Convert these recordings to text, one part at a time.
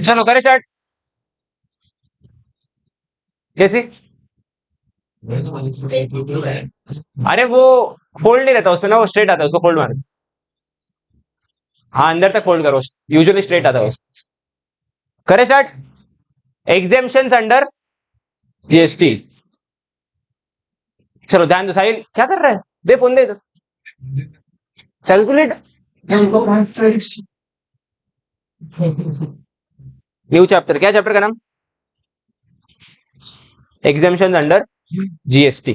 चलो करे स्टार्ट। कैसी? अरे वो फोल्ड नहीं रहता उसमें ना, वो स्ट्रेट आता है, उसको फोल्ड मार। हाँ अंदर तक फोल्ड करो, यूजुअली स्ट्रेट आता है। करे स्टार्ट। Exemptions under GST. चलो ध्यान दो, साहिल क्या कर रहा है? दे फोन दे। Calculate new chapter. क्या चैप्टर का नाम? Exemptions under GST.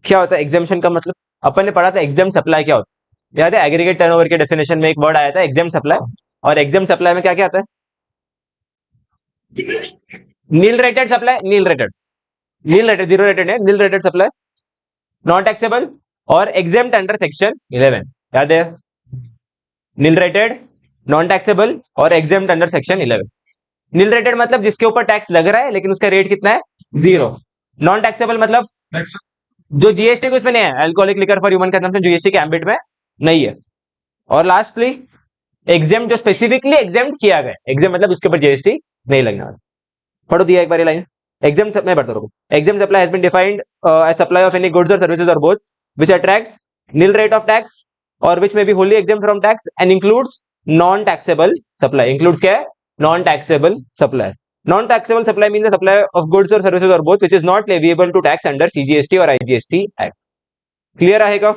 क्या होता है एग्जेम्पशन का मतलब? अपन ने पढ़ा था एग्जाम सप्लाई क्या होता है, याद है? एग्रीगेट टर्नओवर के डेफिनेशन में एक वर्ड आया था एग्जाम सप्लाई। और एग्जाम सप्लाई में क्या क्या आता है? Nil rated supply, nil rated, nil rated, zero rated है, nil rated supply, non taxable और एग्जेम्प्ट अंडर सेक्शन 11। याद है? नील रेटेड, नॉन टैक्सेबल और exempt under section 11। Nil rated मतलब जिसके ऊपर टैक्स लग रहा है लेकिन उसका रेट कितना है? 0। नॉन टैक्सेबल मतलब जो जीएसटी को इसमें नहीं है, alcoholic liquor for human consumption GST के एम्बिट में नहीं है। और लास्टली एग्जाम जो स्पेसिफिकली एग्जाम किया गया, एग्जाम मतलब उसके ऊपर जीएसटी नहीं लगने वाला। पढ़ो दिया एक बार लाइन। एग्जाम मैं बढ़ता रहूं। Exempt supply has been defined as supply of any goods or services or both which attracts nil rate of tax or which may be wholly exempt from tax and includes non taxable supply. Includes क्या है? Non taxable supply. Non taxable supply means the supply of goods or services or both which is not leviable to tax under CGST or IGST act. Clear रहेगा?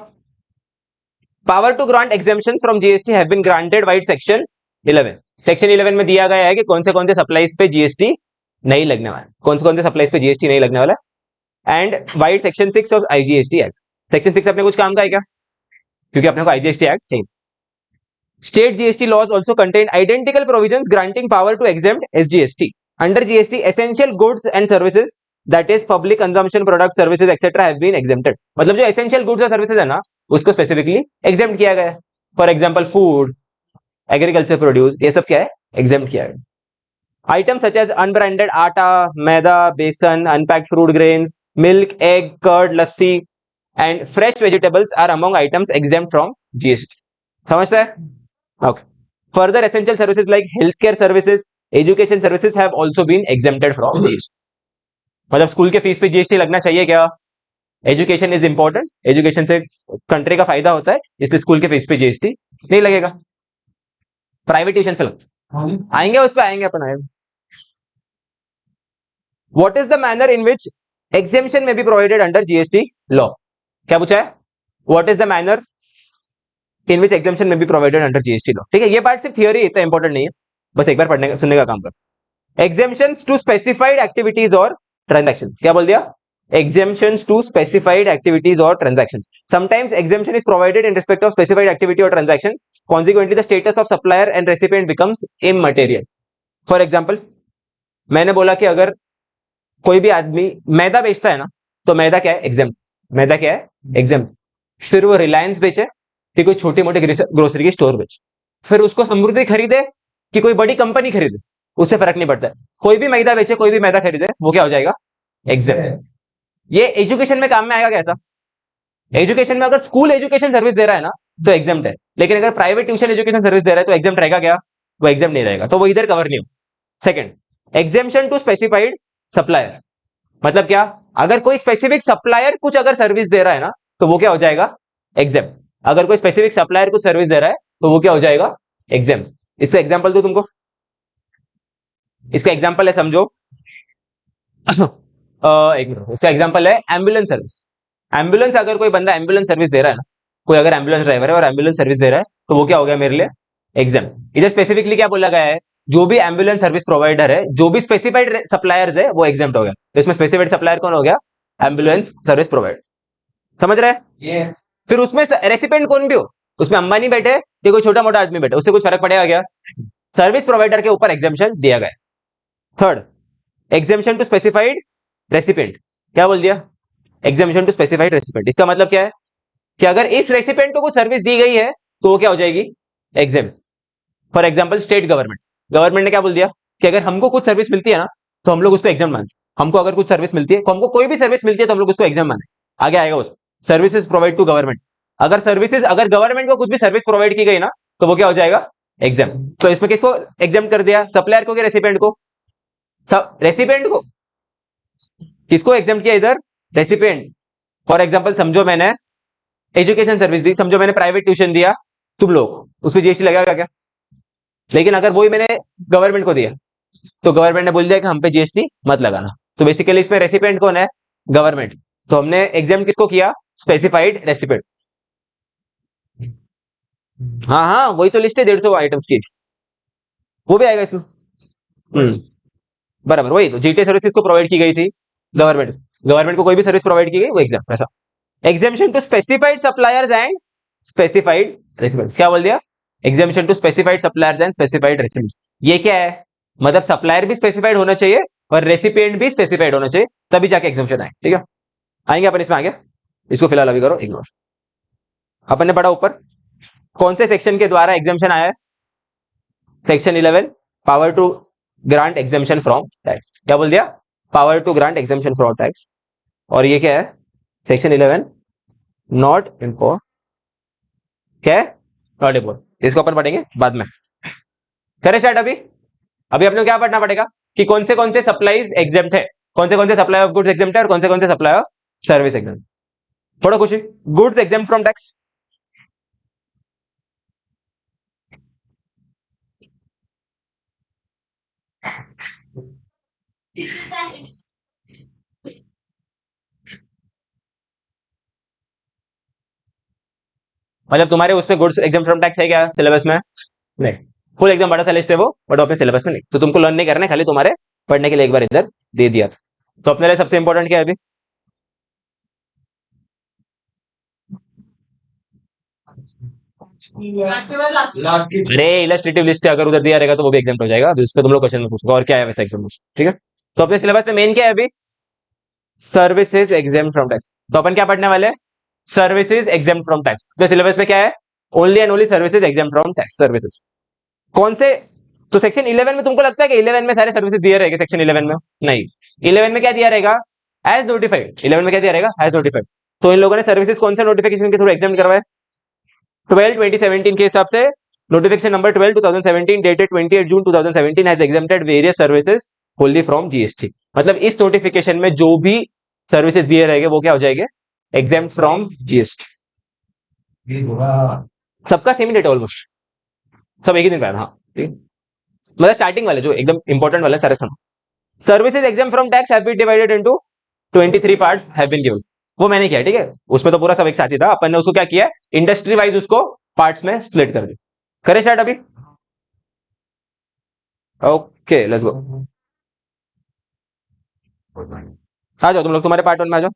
Power to grant exemptions from GST have been granted by section 11। Section 11 में दिया गया है कि कौन से supplies पे GST नहीं लगने वाला, कौन से सप्लाईज पे जीएसटी नहीं लगने वाला। And by section 6 of IGST act. Section 6 अपने कुछ काम का है क्या? क्योंकि अपने को आईजीएसटी एक्ट चाहिए। State GST laws also contain identical provisions granting power to exempt SGST under GST essential goods and services that is public consumption product services etcetera have been exempted. मतलब जो एसेंशियल गुड्स और सर्विसेज है ना, उसको specifically exempt किया गया है। For example food, agriculture produce, ये सब क्या है? एग्जेम्प्ट किया गया। Item such as unbranded atta, maida, besan, unpacked fruit grains, milk, egg, curd, lassi and fresh vegetables are among items exempt from GST. समझता है? Okay. Further essential services like health care services, education services have also been exempted from GST. मतलब school के fees पे GST लगना चाहिए क्या? Education is important, education से country का फायदा होता है, इसलिए स्कूल के फीस पे जीएसटी नहीं लगेगा। प्राइवेट ट्यूशन पे लगता, आएंगे उस पे आएंगे अपन आएंगे। What is the manner in which exemption may be provided under GST law? क्या पूछा है? What is the manner in which exemption may be provided under GST law? ठीक है, ये पार्ट सिर्फ थियोरी, इतना इंपॉर्टेंट नहीं है, बस एक बार पढ़ने का सुनने का काम कर। एग्जेम्पशंस टू स्पेसिफाइड एक्टिविटीज और ट्रांजैक्शंस। क्या बोल दिया? Exemptions to specified activities or transactions. Sometimes exemption is provided in respect of specified activity or transaction. Consequently, the status of supplier and recipient becomes immaterial. For example, मैंने बोला कि अगर कोई भी आदमी मैदा बेचता है ना, तो मैदा क्या है? एग्जेम्प्ट। मैदा क्या है? एग्जेम्प्ट। फिर वो रिलायंस बेचे कि कोई छोटी मोटी ग्रोसरी की स्टोर बेचे, फिर उसको समृद्धि खरीदे कि कोई बड़ी कंपनी खरीदे, उससे फर्क नहीं पड़ता है। कोई भी मैदा बेचे, कोई भी मैदा खरीदे, वो क्या हो जाएगा? एग्जेम्प्ट। ये एजुकेशन में काम में आएगा कैसा? एजुकेशन में अगर स्कूल एजुकेशन सर्विस दे रहा है ना, तो एग्जाम्प्ट है, लेकिन अगर प्राइवेट ट्यूशन एजुकेशन सर्विस दे रहा है तो एग्जाम्प्ट रहेगा क्या? वो एग्जाम्प्ट नहीं रहेगा, तो वो इधर कवर नहीं हो। Second, exemption to specified supplier. मतलब क्या? अगर कोई स्पेसिफिक सप्लायर कुछ अगर सर्विस दे रहा है ना, तो वो क्या हो जाएगा? एग्जेम्प्ट। अगर कोई स्पेसिफिक सप्लायर कुछ सर्विस दे रहा है तो वो क्या हो जाएगा? एग्जेम्प्ट। इसका एग्जाम्पल दो तुमको, इसका एग्जाम्पल है, समझो। एक मिनट, इसका एग्जांपल है एम्बुलेंस सर्विस। एम्बुलेंस, अगर कोई बंदा एम्बुलेंस सर्विस दे रहा है ना, कोई अगर एम्बुलेंस ड्राइवर है और एम्बुलेंस सर्विस दे रहा है, तो वो क्या हो गया मेरे लिए? एग्जाम्प्ट। इधर स्पेसिफिकली क्या बोला गया है? जो भी एम्बुलेंस सर्विस प्रोवाइडर है, जो भी स्पेसिफाइड सप्लायर्स है, वो एग्जाम्प्ट हो गया। तो इसमें स्पेसिफाइड सप्लायर कौन हो गया? Ambulance service provider. समझ रहे हैं? फिर उसमें रेसिपेंट कौन भी हो, उसमें अंबानी बैठे या कोई छोटा मोटा आदमी बैठे, उससे कुछ फर्क पड़ेगा क्या? सर्विस प्रोवाइडर के ऊपर एग्जाम्पशन दिया गया। Third, exemption to specified recipient. क्या बोल दिया? Exemption to specified recipient. इसका मतलब क्या है कि अगर इस रेसिपेंट को कुछ सर्विस दी गई है तो वो क्या हो जाएगी? Exempt. For example state government, government ने क्या बोल दिया कि अगर हमको कुछ सर्विस मिलती है ना, तो हम लोग उसको एग्जाम मानते। हमको अगर कुछ सर्विस मिलती है, हमको कोई भी सर्विस मिलती है, तो हम लोग उसको एग्जाम माने। आगे आएगा उस सर्विसेज प्रोवाइड टू गवर्नमेंट। अगर गवर्नमेंट को कुछ भी सर्विस प्रोवाइड की गई ना, तो वो क्या हो जाएगा? एग्जाम। तो इसमें किसको एग्जाम कर दिया, सप्लायर को कि रेसिपिएंट को? रेसिपिएंट को। किसको एग्जाम किया इधर? रेसिपिएंट। फॉर एग्जाम्पल समझो मैंने एजुकेशन सर्विस दी, समझो मैंने प्राइवेट ट्यूशन दिया, तुम लोग उस पर जीएसटी लगेगा क्या? लेकिन अगर वही मैंने गवर्नमेंट को दिया तो गवर्नमेंट ने बोल दिया कि हम पे जीएसटी मत लगाना, तो बेसिकली इसमें रेसिपिएंट कौन है? गवर्नमेंट। तो हमने एग्जाम किसको किया? Specified recipient. हाँ हाँ, वही तो लिस्ट है 150 आइटम्स की, वो भी आएगा इसमें। बराबर, वही तो जीटीए सर्विस को प्रोवाइड की गई थी गवर्नमेंट। गवर्नमेंट को कोई भी सर्विस प्रोवाइड की गई वो एग्जाम, ऐसा। Exemption to specified suppliers and specified recipients, क्या बोल दिया? Exemption to specified suppliers and specified recipients. ये क्या है? मतलब सप्लायर भी स्पेसिफाइड होना चाहिए और रेसिपिएंट भी स्पेसिफाइड होना चाहिए, तभी जाके एग्जामेशन आए, ठीक है? आएंगे अपन इसमें आगे, इसको फिलहाल अभी करो इग्नोर। अपन ने पढ़ा ऊपर कौन से सेक्शन के द्वारा एग्जामेशन आया है? Section 11, power to grant exemption from tax. क्या बोल दिया? Power to grant exemption from tax. और ये क्या है? सेक्शन 11 नॉट इम्पोर्ट, क्या है? Not import. इसको अपन पढ़ेंगे बाद में। करें स्टार्ट अभी। अभी अपने को क्या पढ़ना पड़ेगा कि कौन से सप्लाईज एग्जाम्प्ट है, कौन से सप्लाई ऑफ गुड्स एग्जाम्प्ट है और कौन से सप्लाई ऑफ सर्विस एग्जाम्प्ट। थोड़ा खुशी, गुड्स एग्जाम्प्ट फ्रॉम टैक्स। मतलब तुम्हारे उसमें गुड्स एग्जाम्प्ट फ्रॉम टैक्स है क्या सिलेबस में? नहीं, फुल एकदम बड़ा सा लिस्ट है वो, बट अपने सिलेबस में नहीं, तो तुमको लर्न नहीं करना है, खाली तुम्हारे पढ़ने के लिए एक बार इधर दे दिया था। तो अपने लिए सबसे इंपॉर्टेंट क्या है अभी? अरे इलस्ट्रेटिव लिस्ट अगर उधर दिया रहेगा तो वो भी एग्जाम हो जाएगा, अभी उस पर तुम लोग क्वेश्चन में पूछोगे और क्या है वैसा एग्जाम, ठीक है? तो अपने सिलेबस में मेन क्या है अभी? Services exempt from tax. तो अपन क्या पढ़ने वाले हैं? Services exempt from tax. तो सिलेबस में क्या है? Only and only services exempt from tax services. कौन से? तो सेक्शन 11 में तुमको लगता है कि 11 में सारे सर्विसेज दिए रहेंगे सेक्शन 11 में? नहीं, 11 में क्या दिया रहेगा? As notified. 11 में क्या दिया रहेगा? As notified. तो इन लोगों ने सर्विसेज कौन सा नोटिफिकेशन के थ्रू एग्जाम करवाए? 12/2017 के हिसाब से notification number 12/2017 dated 28 June 2017 has exempted various services Holi from GST. मतलब इस नोटिफिकेशन में जो भी सर्विसेज दिए रहेंगे वो क्या हो जाएंगे? Exam from GST. सबका सेम डेट ऑलमोस्ट, सब एक ही दिन का है। हाँ, मतलब स्टार्टिंग वाले जो एकदम इंपॉर्टेंट वाले सारे सुनो। Services exempt from tax have been divided into 23 parts have been given. वो मैंने किया, ठीक है? उसमें तो पूरा सब एक साथ ही था, अपन ने उसको क्या किया? इंडस्ट्री वाइज उसको पार्ट्स में स्प्लिट कर दिया। करें स्टार्ट अभी? Okay let's go. आ जाओ तुम लोग, तुम्हारे पार्ट 1 में आ जाओ।